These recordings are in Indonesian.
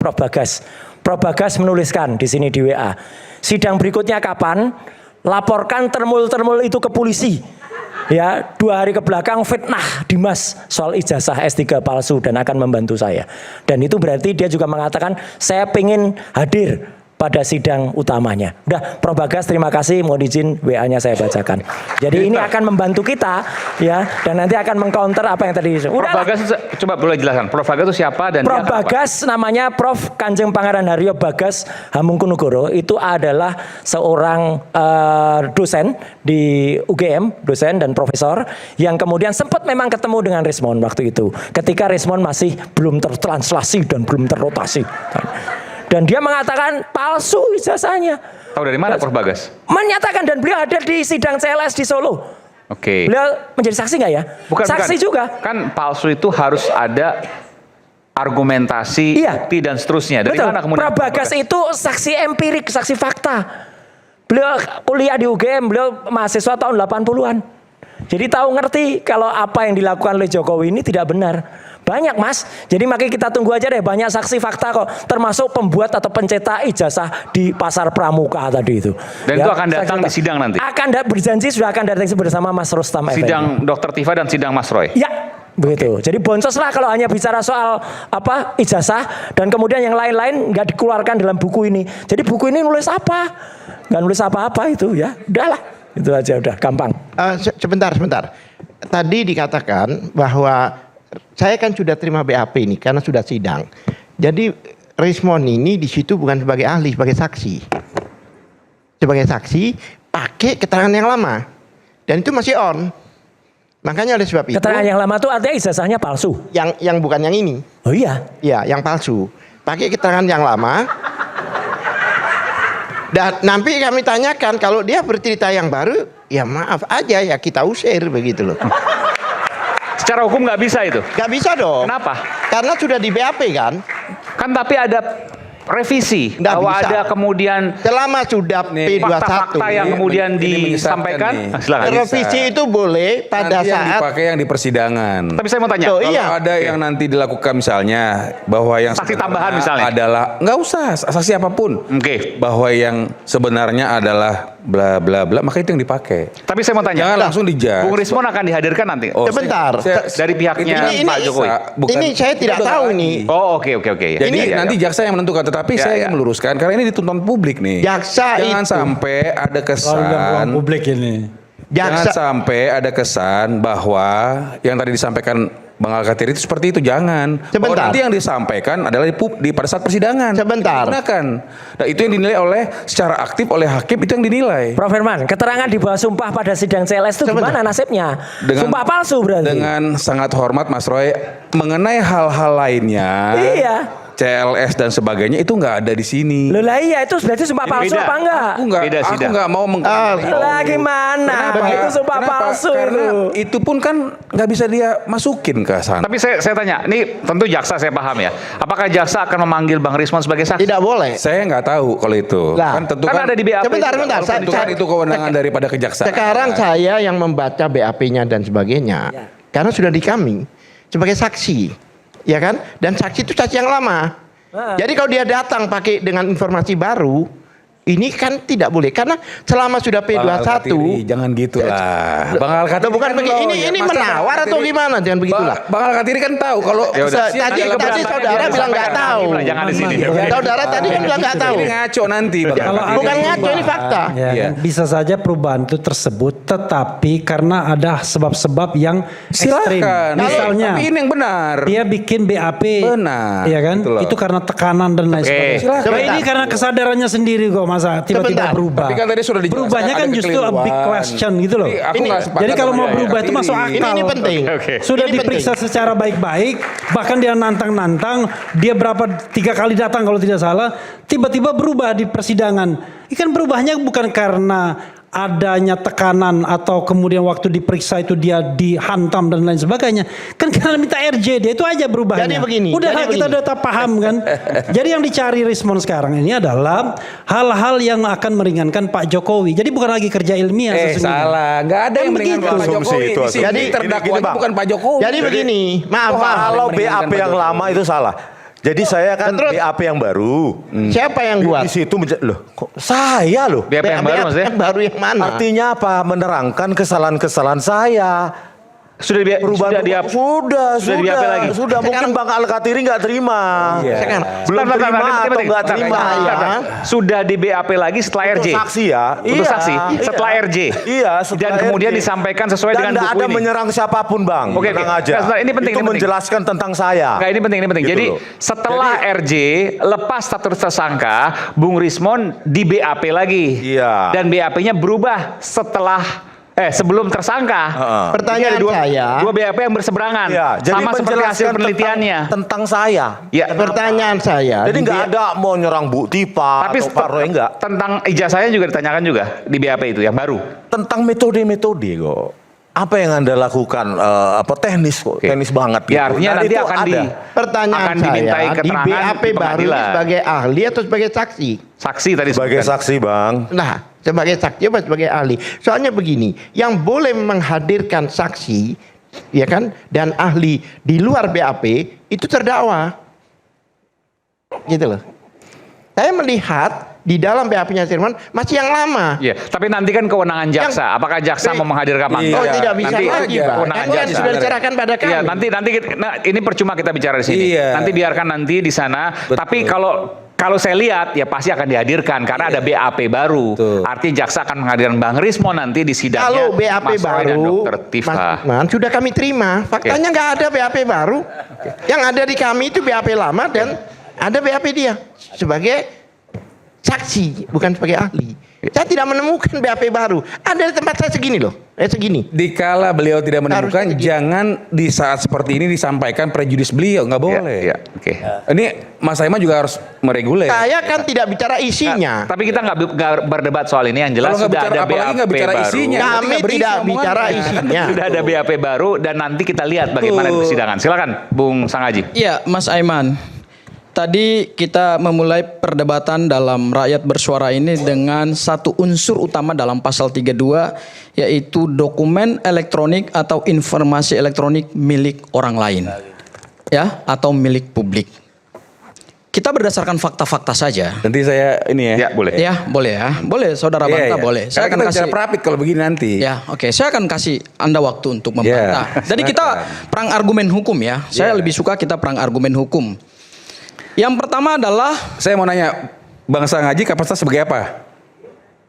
Prof Bagas. Prof Bagas menuliskan di sini di WA. Sidang berikutnya kapan? Laporkan termul-termul itu ke polisi. Ya, 2 hari ke belakang fitnah Dimas soal ijazah S3 palsu dan akan membantu saya. Dan itu berarti dia juga mengatakan saya pengen hadir pada sidang utamanya. Udah, Prof Bagas terima kasih, mohon izin WA-nya saya bacakan. Jadi ini akan membantu kita ya, dan nanti akan mengcounter apa yang tadi. Prof Bagas, coba boleh jelaskan. Prof Bagas itu siapa dan Prof dia Bagas apa? Namanya Prof Kanjeng Pangeran Haryo Bagas Hamengkunugroho. Itu adalah seorang dosen di UGM, dosen dan profesor yang kemudian sempat memang ketemu dengan Rismon waktu itu. Ketika Rismon masih belum tertranslasi dan belum terrotasi. Dan dia mengatakan palsu ijazahnya. Tahu dari mana Prof Bagas? Menyatakan, dan beliau hadir di sidang CLS di Solo. Oke. Beliau menjadi saksi nggak ya? Bukan, saksi juga. Kan palsu itu harus ada argumentasi, bukti dan seterusnya. Dari betul. mana kemudian? Prof Bagas itu saksi empirik, saksi fakta. Beliau kuliah di UGM, beliau mahasiswa tahun 80-an. Jadi tahu ngerti kalau apa yang dilakukan oleh Jokowi ini tidak benar. Banyak Mas, jadi makanya kita tunggu aja deh, banyak saksi fakta kok, termasuk pembuat atau pencetak ijazah di Pasar Pramuka tadi itu. Dan ya, itu akan datang di sidang nanti? Akan berjanji sudah akan datang bersama Mas Rustam Effendi. Sidang Dr. Tifa dan sidang Mas Roy? Ya, begitu. Jadi boncos lah kalau hanya bicara soal apa ijazah, dan kemudian yang lain-lain nggak dikeluarkan dalam buku ini. Jadi buku ini nulis apa? Nggak nulis apa-apa itu ya, udahlah. Itu aja udah, gampang. Sebentar. Tadi dikatakan bahwa saya kan sudah terima BAP ini karena sudah sidang. Jadi Rismon ini di situ bukan sebagai ahli, sebagai saksi. Sebagai saksi pakai keterangan yang lama. Dan itu masih on. Makanya oleh sebab itu. Keterangan yang lama itu artinya ijazahnya palsu. Yang bukan yang ini. Oh iya. Iya, yang palsu. Pakai keterangan yang lama. Dan nanti kami tanyakan kalau dia bercerita yang baru, ya maaf aja ya kita usir begitu loh. Secara hukum nggak bisa itu? Nggak bisa dong. Kenapa? Karena sudah di BAP kan. Kan tapi ada revisi. Nggak bahwa bisa. ada kemudian Selama sudah P21. fakta-fakta yang kemudian disampaikan. Silakan. Revisi itu boleh pada nanti yang saat. dipakai yang di persidangan. Tapi saya mau tanya. Oh, Kalau iya. ada yang nanti dilakukan misalnya bahwa yang Saksi sebenarnya tambahan misalnya? adalah nggak usah saksi apapun. Oke. Bahwa yang sebenarnya adalah bla bla bla, maka itu yang dipakai. Tapi saya mau tanya. Jangan langsung dijudge. Bung Rismon akan dihadirkan nanti. Oh, Sebentar. Dari pihaknya Ini- Pak Jokowi. Ini saya tidak Udah tahu lagi. ini. Oh oke. Ya. Jadi Ya, nanti ya. jaksa yang menentukan, tetapi Ya, saya ya. yang meluruskan karena ini ditonton publik nih. Jaksa Jangan itu. sampai ada kesan publik ini. Jangan Jaksa. sampai ada kesan bahwa yang tadi disampaikan Bang Al-Kathir itu seperti itu, jangan. Bahwa Sebentar. nanti yang disampaikan adalah di pada saat persidangan. Sebentar. Digunakan. Nah, itu yang dinilai oleh secara aktif oleh hakim, itu yang dinilai. Prof Herman, keterangan di bawah sumpah pada sidang CLS itu Sebentar. gimana nasibnya? Sumpah palsu berarti. Dengan sangat hormat Mas Roy, mengenai hal-hal lainnya. Iya. CLS dan sebagainya itu nggak ada di sini. Loh lah iya, itu berarti sumpah Ini palsu beda. apa enggak? Beda Aku sidang. nggak mau Lah gimana? Itu sumpah palsu Karena itu. itu pun kan nggak bisa dia masukin ke sana. Tapi saya tanya, ini tentu jaksa saya paham ya. Apakah jaksa akan memanggil Bang Rismon sebagai saksi? Tidak boleh. Saya nggak tahu kalau itu. Lah, Kan tentu Kan ada di BAP. Sebentar. tentu kan itu kewenangan daripada kejaksaan. Sekarang saya yang membaca BAP-nya dan sebagainya. Ya. Karena sudah di kami sebagai saksi. Ya kan? Dan saksi itu saksi yang lama. Jadi kalau dia datang pakai dengan informasi baru, ini kan tidak boleh karena selama sudah Bang Al-Kathiri, P21 jangan gitulah. Bang Al-Kathiri bukan kan begini, lawyer. ini Masa menawar atau Al-Kathiri- gimana? Jangan begitulah. Bang Al-Kathiri kan tahu kalau Ya udah. kesaksian Tadi adalah berdasarkan saudara yang bilang nggak disampaikan. tahu. Jangan di sini. Saudara tadi kan bilang nggak tahu. Ini ngaco nanti Bang Kalau Al-Kathiri. Bukan ada ngaco, ini perubahan. fakta. Ya, Iya. kan? Bisa saja perubahan itu tersebut, tetapi karena ada sebab-sebab yang ekstrim. Silakan. Misalnya, Tapi ini yang benar. dia bikin BAP, Benar. ya kan? Gitu loh. Itu karena tekanan dan lain Oke. sebagainya. Silakan. Nah, ini karena kesadarannya sendiri kok, masa tiba-tiba Sebentar. berubah. Tapi kan tadi sudah dijelaskan Berubahnya kan ada justru a big kekeliruan. question gitu loh. Jadi aku Ini- nggak sepakat Jadi kalau sama mau Bang berubah itu Al-Kathiri. masuk akal. Ini penting. Oke. Sudah Ini diperiksa penting. secara baik-baik, bahkan dia nantang-nantang, dia 3 kali datang kalau tidak salah, tiba-tiba berubah di persidangan. Ikan berubahnya bukan karena adanya tekanan atau kemudian waktu diperiksa itu dia dihantam dan lain sebagainya. Kan karena minta RJ, dia itu aja berubahnya. Jadi begini, Udahlah jadi kita begini. udah tak paham kan. Jadi yang dicari Rismon sekarang ini adalah hal-hal yang akan meringankan Pak Jokowi. Jadi bukan lagi kerja ilmiah sesungguhnya. Salah, nggak ada yang Kan meringankan begitu. Pak Jokowi. Asumsi itu, Di sini Jadi, terdakwanya gini, Bang. bukan Pak Jokowi. Jadi begini, maaf. Kalau meringankan BAP Pak yang Jokowi. lama itu salah. Jadi saya kan Terus? BAP yang baru. Siapa yang buat? Di situ loh, kok saya loh. BAP yang baru maksudnya? Yang baru yang mana? Artinya apa? Menerangkan kesalahan-kesalahan saya. Sudah di Sudah di BAP lagi? Sudah. Mungkin Bang Al-Katiri nggak terima. Sekarang, Belum Bentar, terima bentar, atau bentar, nggak bentar, terima. bentar, bentar. Sudah di BAP lagi setelah RJ. Untuk saksi ya. Untuk Iya, saksi setelah iya. RJ. Iya, setelah Dan kemudian RJ. disampaikan sesuai Dan dengan nggak buku ada ini. menyerang siapapun, Bang. Oke, Tenang oke. aja. Sebentar, ini penting, Itu ini penting. menjelaskan tentang saya. Enggak, ini penting, ini penting. Gitu Jadi loh. setelah RJ lepas status tersangka, Bung Rismon di BAP lagi. Iya. Dan BAP-nya berubah sebelum tersangka. Pertanyaan Jadi ada saya, dua BAP yang berseberangan. Iya, jadi Sama seperti hasil menjelaskan penelitiannya. tentang saya. Ya. pertanyaan saya, Jadi di nggak ada mau nyerang Bu Tipa Tapi atau Pak Roy, enggak. tentang ijazahnya juga ditanyakan juga di BAP itu yang baru. Tentang metode-metode kok. Apa yang Anda lakukan teknis kok, Oke. teknis banget gitu. Ya artinya Dan nanti itu akan ada. pertanyaan akan saya, dimintai di keterangan BAP di baru pengadilan. sebagai ahli atau sebagai saksi? Saksi tadi Sebagai disebutkan. saksi, Bang. Nah, sebagai saksi apa sebagai ahli? Soalnya begini, yang boleh menghadirkan saksi, ya kan, dan ahli di luar BAP itu terdakwa, gitu loh. Saya melihat di dalam BAP-nya Sirman masih yang lama. Iya, tapi nanti kan kewenangan jaksa. Yang- Apakah jaksa mau menghadirkan apa Iya. enggak? Oh, tidak bisa Nanti lagi, Pak. kewenangan Kan jaksa. sudah diserahkan pada kami. Iya, nanti ini percuma kita bicara di sini. Iya. Nanti biarkan nanti di sana. Betul. Tapi kalau saya lihat ya pasti akan dihadirkan karena ada BAP baru. Betul. Artinya jaksa akan menghadirkan Bang Rismo nanti di sidangnya. Kalau BAP Mas Roy dan baru, Dr. Tifa. Mas Usman, sudah kami terima. Faktanya nggak ada BAP baru. Yang ada di kami itu BAP lama dan ada BAP dia sebagai saksi, bukan sebagai ahli. Saya tidak menemukan BAP baru. Ada di tempat saya segini loh, segini. Dikala beliau tidak menemukan, Harusnya begitu. jangan di saat seperti ini disampaikan prejudis beliau, nggak boleh. Iya, oke. Ini Mas Aiman juga harus mereguler. Saya kan tidak bicara isinya. Tapi kita nggak berdebat soal ini. Yang jelas Kalau nggak sudah bicara, ada apalagi BAP nggak bicara baru. isinya. Kami Nggak berisi tidak omongannya. bicara isinya. Sudah ada BAP baru dan nanti kita lihat bagaimana di persidangan. Silakan, Bung Sangaji. Iya, Mas Aiman. Tadi kita memulai perdebatan dalam rakyat bersuara ini dengan satu unsur utama dalam pasal 32 yaitu dokumen elektronik atau informasi elektronik milik orang lain. Ya, atau milik publik. Kita berdasarkan fakta-fakta saja. Nanti saya ini ya. Ya, boleh. Ya, boleh ya. Boleh Saudara Iya, bantah iya. boleh. Karena kita bicara prapit kalau begini nanti. Ya, oke. Saya akan kasih Anda waktu untuk membantah. Ya, Jadi kita perang argumen hukum ya. Saya lebih suka kita perang argumen hukum. Yang pertama adalah Saya mau nanya, Bang Sangaji kapasitas sebagai apa?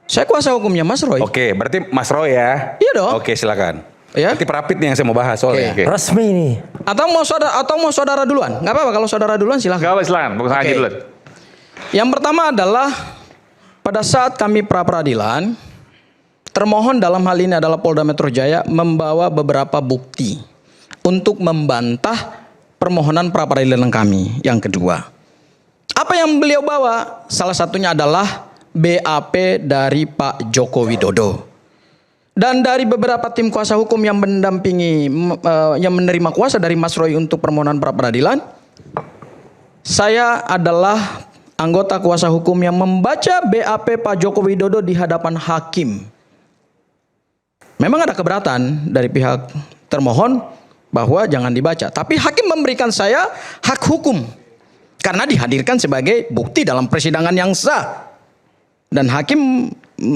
saya kuasa hukumnya Mas Roy. Oke, berarti Mas Roy ya. Iya dong. Oke, silakan. Ya. Nanti prapit nih yang saya mau bahas soalnya. Oke. Resmi nih. Atau mau saudara duluan? Nggak apa-apa kalau saudara duluan silahkan. Gak apa, silakan, Bung Sangaji Oke. dulu. Yang pertama adalah pada saat kami pra peradilan, termohon dalam hal ini adalah Polda Metro Jaya membawa beberapa bukti untuk membantah permohonan pra peradilan kami. Yang kedua, apa yang beliau bawa? Salah satunya adalah BAP dari Pak Joko Widodo. Dan dari beberapa tim kuasa hukum yang mendampingi, yang menerima kuasa dari Mas Roy untuk permohonan pra peradilan, saya adalah anggota kuasa hukum yang membaca BAP Pak Joko Widodo di hadapan hakim. Memang ada keberatan dari pihak termohon bahwa jangan dibaca. Tapi hakim memberikan saya hak hukum. Karena dihadirkan sebagai bukti dalam persidangan yang sah. Dan hakim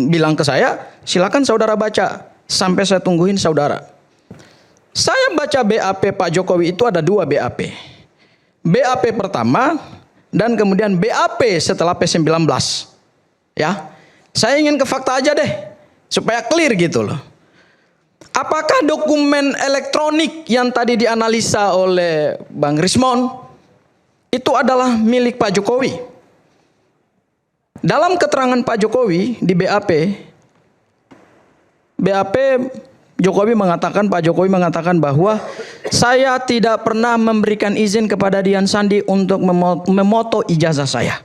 bilang ke saya, silakan saudara baca. Sampai saya tungguin saudara. Saya baca BAP Pak Jokowi itu ada 2 BAP. BAP pertama dan kemudian BAP setelah P19. Ya. Saya ingin ke fakta aja deh. Supaya clear gitu loh. Apakah dokumen elektronik yang tadi dianalisa oleh Bang Rismon itu adalah milik Pak Jokowi? Dalam keterangan Pak Jokowi di BAP Jokowi mengatakan, Pak Jokowi mengatakan bahwa saya tidak pernah memberikan izin kepada Dian Sandi untuk memoto ijazah saya.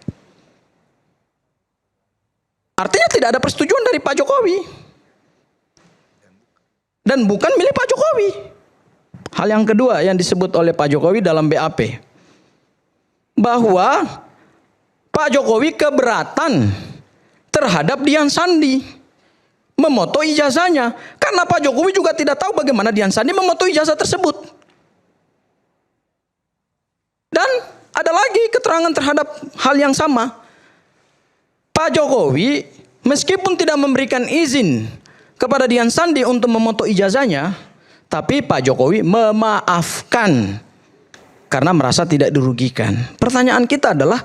Artinya tidak ada persetujuan dari Pak Jokowi. Dan bukan milik Pak Jokowi. Hal yang kedua yang disebut oleh Pak Jokowi dalam BAP. Bahwa Pak Jokowi keberatan terhadap Dian Sandi memoto ijazahnya. Karena Pak Jokowi juga tidak tahu bagaimana Dian Sandi memoto ijazah tersebut. Dan ada lagi keterangan terhadap hal yang sama. Pak Jokowi meskipun tidak memberikan izin kepada Dian Sandi untuk memoto ijazahnya, tapi Pak Jokowi memaafkan karena merasa tidak dirugikan. Pertanyaan kita adalah,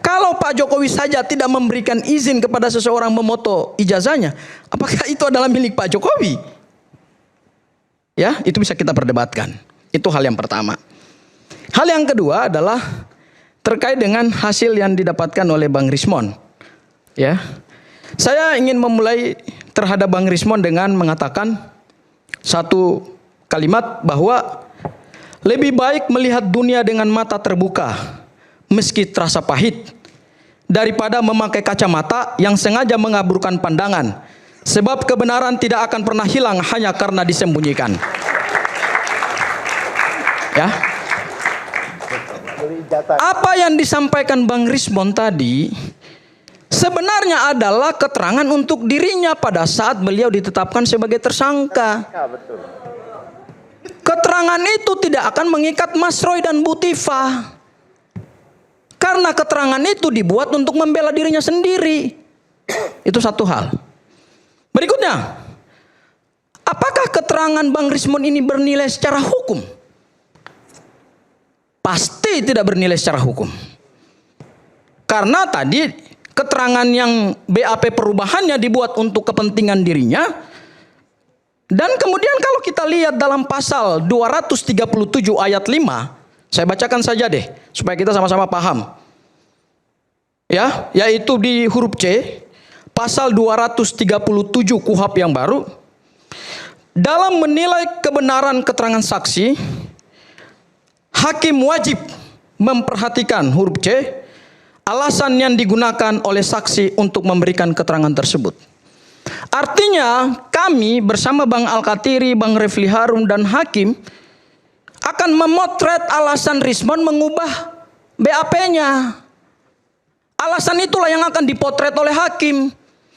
kalau Pak Jokowi saja tidak memberikan izin kepada seseorang memoto ijazahnya, apakah itu adalah milik Pak Jokowi? Ya, itu bisa kita perdebatkan. Itu hal yang pertama. Hal yang kedua adalah terkait dengan hasil yang didapatkan oleh Bang Rismon. Ya, saya ingin memulai terhadap Bang Rismon dengan mengatakan satu kalimat bahwa lebih baik melihat dunia dengan mata terbuka meski terasa pahit daripada memakai kacamata yang sengaja mengaburkan pandangan, sebab kebenaran tidak akan pernah hilang hanya karena disembunyikan. Ya. Apa yang disampaikan Bang Rismon tadi sebenarnya adalah keterangan untuk dirinya pada saat beliau ditetapkan sebagai tersangka. Keterangan itu tidak akan mengikat Mas Roy dan Bu Tifa. Karena keterangan itu dibuat untuk membela dirinya sendiri. Itu satu hal. Berikutnya, apakah keterangan Bang Rismon ini bernilai secara hukum? Pasti tidak bernilai secara hukum. Karena tadi keterangan yang BAP perubahannya dibuat untuk kepentingan dirinya. Dan kemudian kalau kita lihat dalam pasal 237 ayat 5, saya bacakan saja deh supaya kita sama-sama paham. Ya, yaitu di huruf C, pasal 237 KUHP yang baru. Dalam menilai kebenaran keterangan saksi, hakim wajib memperhatikan huruf C, alasan yang digunakan oleh saksi untuk memberikan keterangan tersebut. Artinya kami bersama Bang Al-Katiri, Bang Refli Harun dan hakim akan memotret alasan Rismon mengubah BAP-nya. Alasan itulah yang akan dipotret oleh hakim.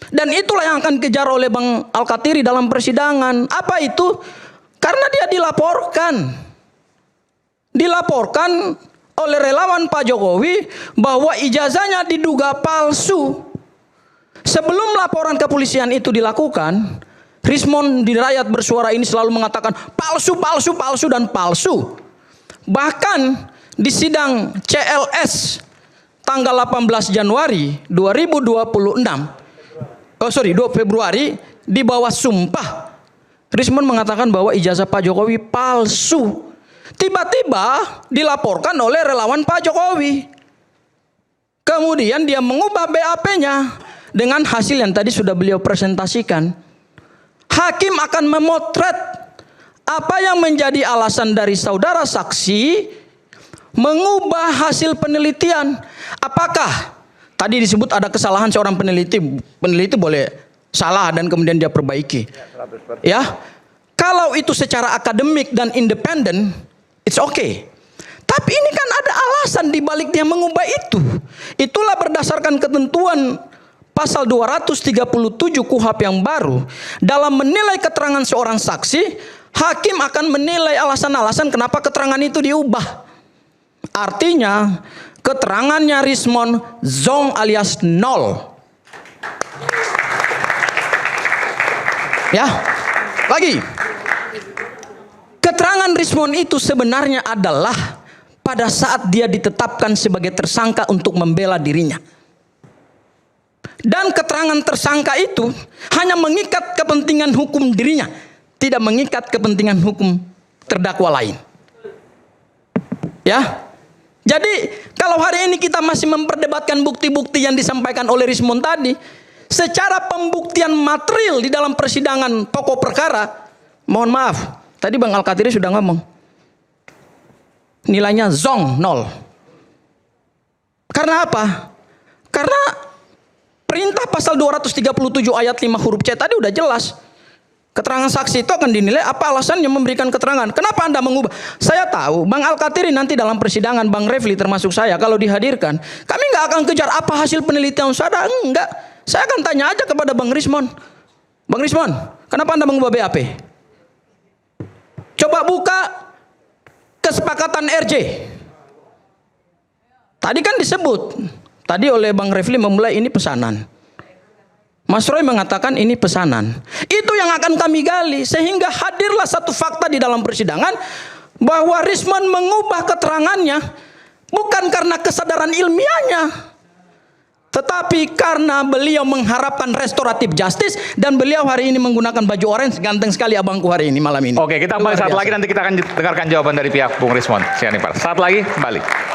Dan itulah yang akan dikejar oleh Bang Al-Katiri dalam persidangan. Apa itu? Karena dia dilaporkan. Dilaporkan oleh relawan Pak Jokowi bahwa ijazahnya diduga palsu. Sebelum laporan kepolisian itu dilakukan, Rismon di rakyat bersuara ini selalu mengatakan palsu, palsu, palsu, dan palsu. Bahkan di sidang CLS tanggal 18 Januari 2026, 2 Februari di bawah sumpah, Rismon mengatakan bahwa ijazah Pak Jokowi palsu. Tiba-tiba dilaporkan oleh relawan Pak Jokowi. Kemudian dia mengubah BAP-nya dengan hasil yang tadi sudah beliau presentasikan. Hakim akan memotret apa yang menjadi alasan dari saudara saksi mengubah hasil penelitian. Apakah tadi disebut ada kesalahan seorang peneliti? Peneliti boleh salah dan kemudian dia perbaiki. Ya, kalau itu secara akademik dan independen, it's okay. Tapi ini kan ada alasan di balik dia mengubah itu. Itulah berdasarkan ketentuan pasal 237 KUHP yang baru. Dalam menilai keterangan seorang saksi, hakim akan menilai alasan-alasan kenapa keterangan itu diubah. Artinya keterangannya Rismon zong alias nol. Ya, lagi. Keterangan Rismon itu sebenarnya adalah pada saat dia ditetapkan sebagai tersangka untuk membela dirinya. Dan keterangan tersangka itu hanya mengikat kepentingan hukum dirinya, tidak mengikat kepentingan hukum terdakwa lain. Ya. Jadi kalau hari ini kita masih memperdebatkan bukti-bukti yang disampaikan oleh Rismon tadi, secara pembuktian material di dalam persidangan pokok perkara, mohon maaf, tadi Bang Al-Katiri sudah ngomong, nilainya zong, nol. Karena apa? Karena perintah pasal 237 ayat 5 huruf C tadi udah jelas. Keterangan saksi itu akan dinilai apa alasannya memberikan keterangan. Kenapa Anda mengubah? Saya tahu Bang Al-Katiri nanti dalam persidangan, Bang Refli termasuk saya, kalau dihadirkan, kami nggak akan kejar apa hasil penelitian saudara. Enggak. Saya akan tanya aja kepada Bang Rismon. Bang Rismon, kenapa Anda mengubah BAP? Coba buka kesepakatan RJ. Tadi kan disebut, tadi oleh Bang Refli memulai ini pesanan. Mas Roy mengatakan ini pesanan. Itu yang akan kami gali sehingga hadirlah satu fakta di dalam persidangan bahwa Rismon mengubah keterangannya bukan karena kesadaran ilmiahnya, tetapi karena beliau mengharapkan restoratif justice dan beliau hari ini menggunakan baju orange, ganteng sekali abangku hari ini malam ini. Oke, kita kembali saat lagi, nanti kita akan dengarkan jawaban dari pihak Bung Rismon Sianipar. Saat lagi kembali.